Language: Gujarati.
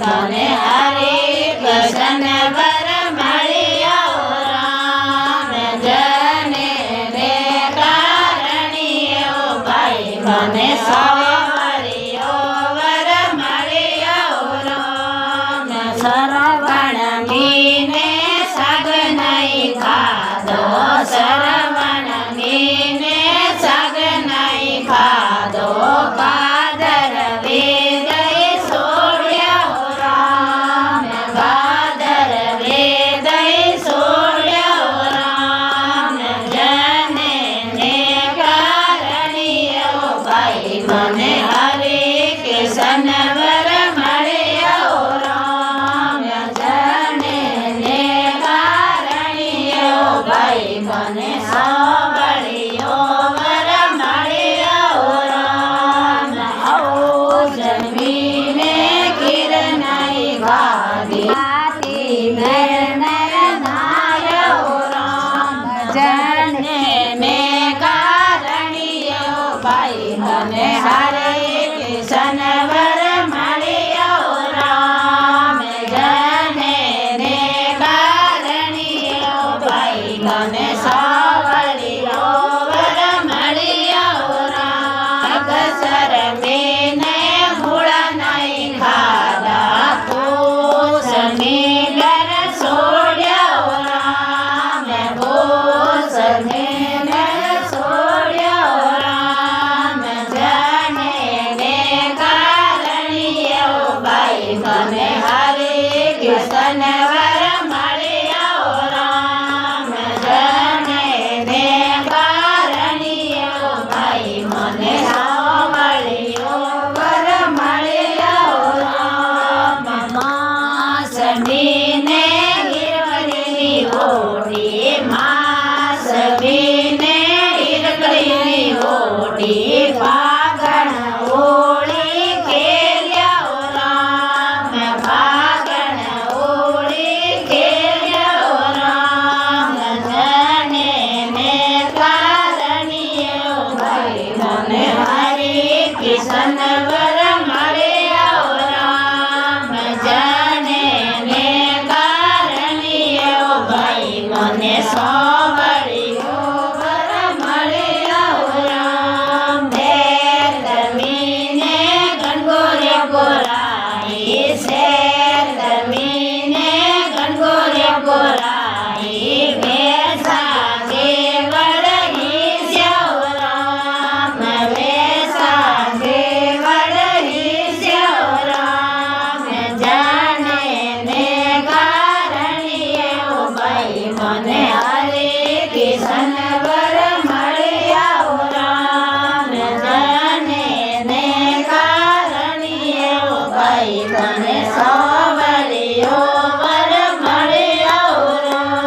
મને હરે કૃષ્ણ વર મળ્યો રામ જને રે કારણીયો ભાઈ મને સવારિયો વર મળ્યો રામ સરવણ મીને સગ નહીં ખાધો સરવણ મીને સગ નહીં ખાધો ભાદર વેદય સોડ્યો રામ ભાદર વેદય સોડ્યો રામ જને ને કારણીયો ભાઈ મને હરે કૃષ્ણ વર મળ્યો રામ જને ને કારણીયો ભાઈ મને સાંભળ્યો વર મળ્યો રામ આવો જમીને કિરનાઈ ભાગી નાયો રામ જને ને કારણીયો ભાઈ મને હરે કૃષ્ણ વર મળ્યો રામ જને ને કારણીયો ભાઈ મને સાવળિયો વર મળ્યો રામ અગસર મેને મૂળ નહીં ખાધા કોસ મેલર સોડ્યો રામ કોસ મેલર સોડ્યો રામ જને ને કારણીયો ભાઈ મને હરે કૃષ્ણ